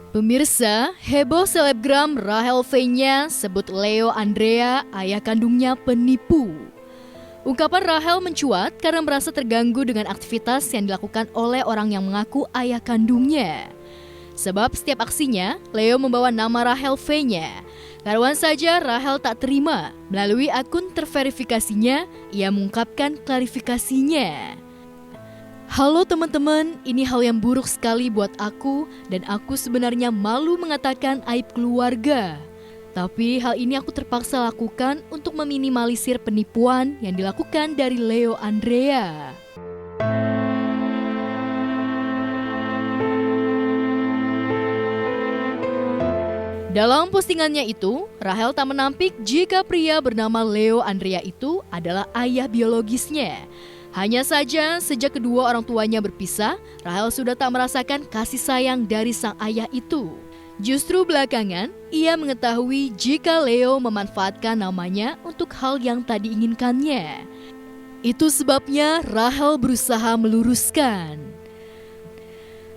Pemirsa, heboh selebgram Rachel V-nya sebut Leo Andrea ayah kandungnya penipu. Ungkapan Rachel mencuat karena merasa terganggu dengan aktivitas yang dilakukan oleh orang yang mengaku ayah kandungnya. Sebab setiap aksinya, Leo membawa nama Rachel V-nya. Karuan saja Rachel tak terima. Melalui akun terverifikasinya, ia mengungkapkan klarifikasinya. Halo teman-teman, ini hal yang buruk sekali buat aku dan aku sebenarnya malu mengatakan aib keluarga. Tapi hal ini aku terpaksa lakukan untuk meminimalisir penipuan yang dilakukan dari Leo Andrea. Dalam postingannya itu, Rachel tak menampik jika pria bernama Leo Andrea itu adalah ayah biologisnya. Hanya saja, sejak kedua orang tuanya berpisah, Rachel sudah tak merasakan kasih sayang dari sang ayah itu. Justru belakangan, ia mengetahui jika Leo memanfaatkan namanya untuk hal yang tak diinginkannya. Itu sebabnya Rachel berusaha meluruskan.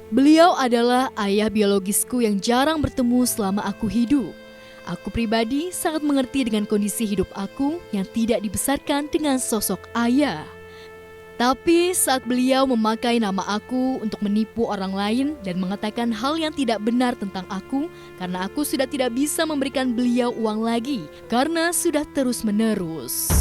Beliau adalah ayah biologisku yang jarang bertemu selama aku hidup. Aku pribadi sangat mengerti dengan kondisi hidup aku yang tidak dibesarkan dengan sosok ayah. Tapi saat beliau memakai nama aku untuk menipu orang lain dan mengatakan hal yang tidak benar tentang aku karena aku sudah tidak bisa memberikan beliau uang lagi karena sudah terus-menerus.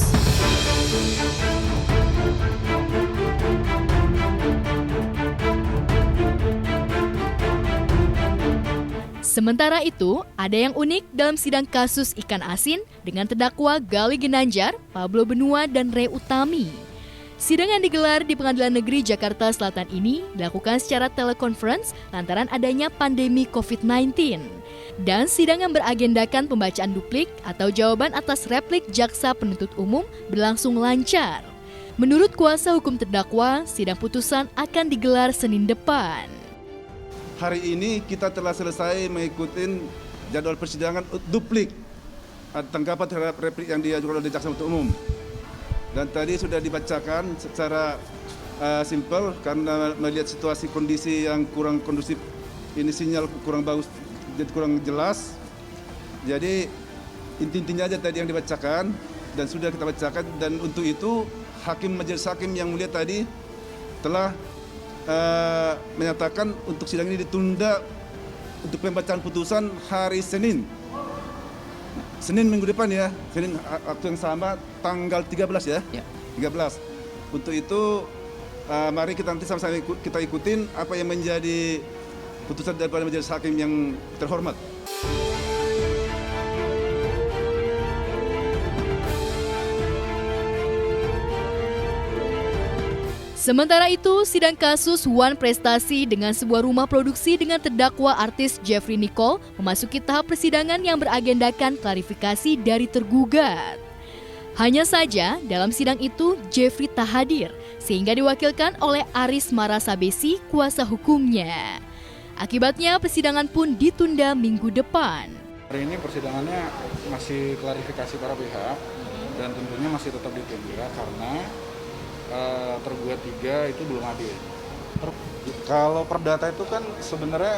Sementara itu, ada yang unik dalam sidang kasus ikan asin dengan terdakwa Gali Ginanjar, Pablo Benua, dan Ray Utami. Sidang yang digelar di Pengadilan Negeri Jakarta Selatan ini dilakukan secara telekonferensi lantaran adanya pandemi COVID-19. Dan sidang yang beragendakan pembacaan duplik atau jawaban atas replik jaksa penuntut umum berlangsung lancar. Menurut kuasa hukum terdakwa, sidang putusan akan digelar Senin depan. Hari ini kita telah selesai mengikuti jadwal persidangan duplik tanggapan terhadap replik yang diajukan oleh jaksa penuntut umum. Dan tadi sudah dibacakan secara simpel karena melihat situasi kondisi yang kurang kondusif, ini sinyal kurang bagus, kurang jelas. Jadi inti-intinya aja tadi yang dibacakan dan sudah kita bacakan, dan untuk itu majelis hakim yang mulia tadi telah menyatakan untuk sidang ini ditunda untuk pembacaan putusan hari Senin minggu depan ya, Senin waktu yang sama tanggal 13 ya. 13. Untuk itu mari kita nanti sama-sama kita ikutin apa yang menjadi putusan daripada majelis hakim yang terhormat. Sementara itu, sidang kasus One Prestasi dengan sebuah rumah produksi dengan terdakwa artis Jeffrey Nicole memasuki tahap persidangan yang beragendakan klarifikasi dari tergugat. Hanya saja, dalam sidang itu Jeffrey tak hadir, sehingga diwakilkan oleh Aris Marasabesi, kuasa hukumnya. Akibatnya, persidangan pun ditunda minggu depan. Hari ini persidangannya masih klarifikasi para pihak dan tentunya masih tetap ditunda karena tergugat 3 itu belum hadir. Kalau perdata itu kan sebenarnya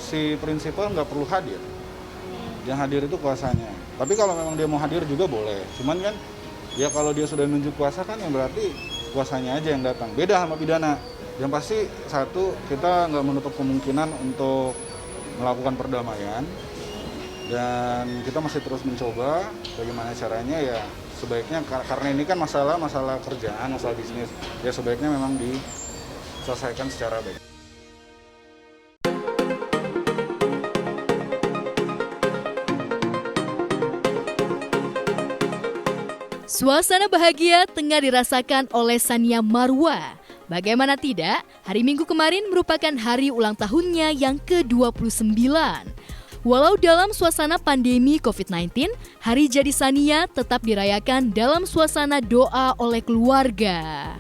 si prinsipal nggak perlu hadir. Yang hadir itu kuasanya. Tapi kalau memang dia mau hadir juga boleh. Cuman kan ya kalau dia sudah nunjuk kuasa kan yang berarti kuasanya aja yang datang. Beda sama pidana. Yang pasti satu, kita nggak menutup kemungkinan untuk melakukan perdamaian. Dan kita masih terus mencoba bagaimana caranya ya. Sebaiknya karena ini kan masalah kerjaan, masalah bisnis, ya sebaiknya memang diselesaikan secara baik. Suasana bahagia tengah dirasakan oleh Sania Marwa. Bagaimana tidak, hari Minggu kemarin merupakan hari ulang tahunnya yang ke-29. Walau dalam suasana pandemi COVID-19, hari jadi Sania tetap dirayakan dalam suasana doa oleh keluarga.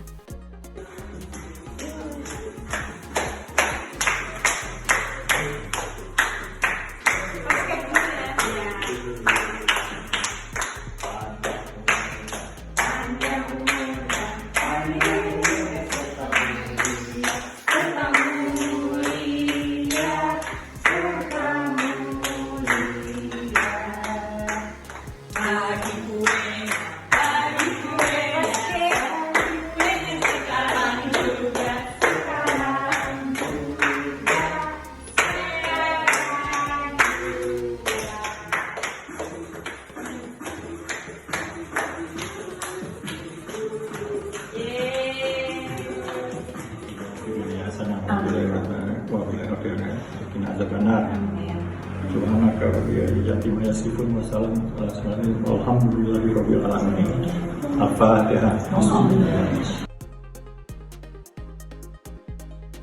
dunia sana bikin ada benar. Subhanaka rabbil izzati amma yasifun wa salamun ala mursalin walhamdulillahirabbil alamin. Al-Fatihah.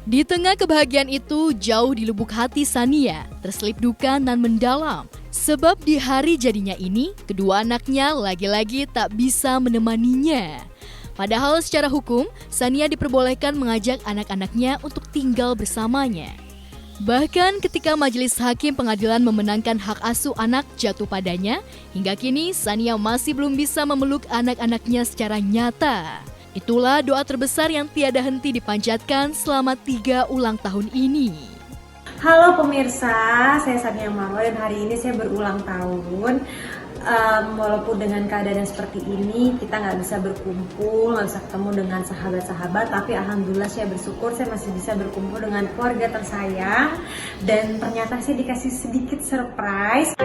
Di tengah kebahagiaan itu, jauh di lubuk hati Sania terselip duka nan mendalam. Sebab di hari jadinya ini, kedua anaknya lagi-lagi tak bisa menemaninya. Padahal secara hukum, Sania diperbolehkan mengajak anak-anaknya untuk tinggal bersamanya. Bahkan ketika majelis hakim pengadilan memenangkan hak asuh anak jatuh padanya, hingga kini Sania masih belum bisa memeluk anak-anaknya secara nyata. Itulah doa terbesar yang tiada henti dipanjatkan selama 3 ulang tahun ini. Halo pemirsa, saya Sania Marwa dan hari ini saya berulang tahun. Walaupun dengan keadaan yang seperti ini kita nggak bisa berkumpul, nggak bisa ketemu dengan sahabat-sahabat, tapi alhamdulillah saya bersyukur saya masih bisa berkumpul dengan keluarga tersayang. Dan ternyata saya dikasih sedikit surprise.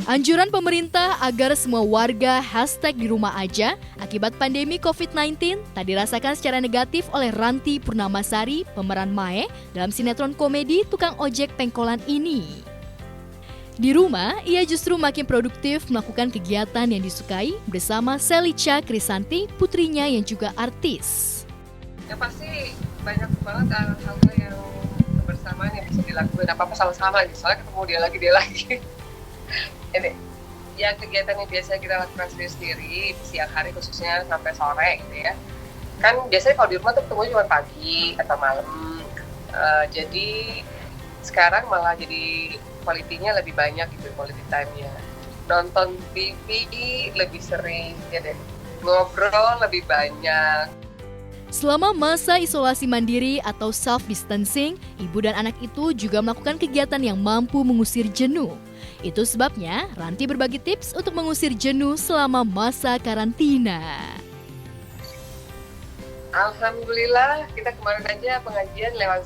Anjuran pemerintah agar semua warga hashtag di rumah aja akibat pandemi COVID-19 tak dirasakan secara negatif oleh Ranti Purnamasari, pemeran Mae dalam sinetron komedi Tukang Ojek Pengkolan ini. Di rumah, ia justru makin produktif melakukan kegiatan yang disukai bersama Selica Krisanti, putrinya yang juga artis. Ya pasti banyak banget hal-hal yang kebersamaan yang bisa dilakukan, apa-apa sama-sama, soalnya ketemu dia lagi. Ini yang kegiatan yang biasa kita lakukan sendiri siang hari khususnya sampai sore gitu ya, kan biasanya kalau di rumah tuh ketemu cuma pagi atau malam. Jadi sekarang malah jadi quality-nya lebih banyak gitu, quality time-nya, nonton TV lebih sering ya deh, ngobrol lebih banyak. Selama masa isolasi mandiri atau self-distancing, ibu dan anak itu juga melakukan kegiatan yang mampu mengusir jenuh. Itu sebabnya Ranti berbagi tips untuk mengusir jenuh selama masa karantina. Alhamdulillah kita kemarin aja pengajian lewat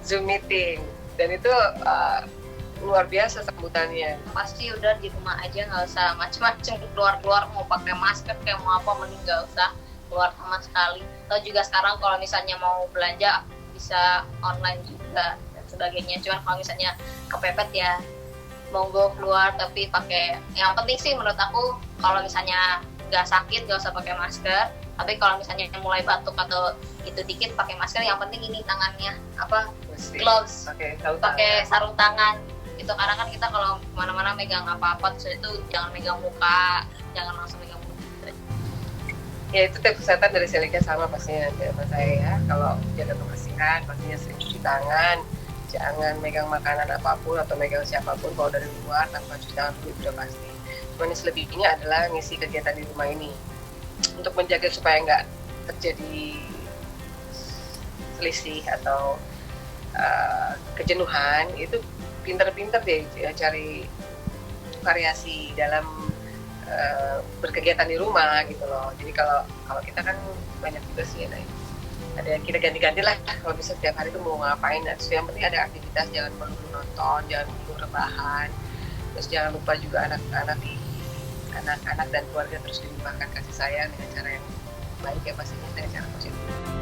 Zoom meeting, dan itu luar biasa sambutannya. Pasti udah di rumah aja, nggak usah macam-macam keluar-keluar, mau pakai masker kayak mau apa, mending nggak usah keluar sama sekali. Atau juga sekarang kalau misalnya mau belanja bisa online juga dan sebagainya. Cuman kalau misalnya kepepet ya monggo keluar, tapi pakai, yang penting sih menurut aku kalau misalnya nggak sakit nggak usah pakai masker. Tapi kalau misalnya mulai batuk atau itu dikit pakai masker. Yang penting ini tangannya gloves, pakai sarung tangan. Itu karena kan kita kalau kemana-mana megang apa-apa terus itu jangan megang muka, jangan langsung megang muka. Ya itu tips kesehatan dari Selica sama pastinya sama saya ya. Kalau jaga kebersihan pastinya sering cuci tangan, jangan megang makanan apapun atau megang siapapun kalau dari luar tanpa cuci tangan dulu, udah pasti. Cuman selebihnya adalah ngisi kegiatan di rumah ini untuk menjaga supaya nggak terjadi selisih atau kejenuhan. Itu pinter-pinter deh ya, cari variasi dalam berkegiatan di rumah gitu loh. Jadi kalau kita kan banyak juga sih, ada kita ganti-ganti lah kalau bisa setiap hari tuh mau ngapain. Yang penting ada aktivitas, jangan melulu nonton, jangan melulu rebahan. Terus jangan lupa juga anak-anak dan keluarga terus dilimpahkan kasih sayang dengan cara yang baik ya, pastinya dengan cara positif.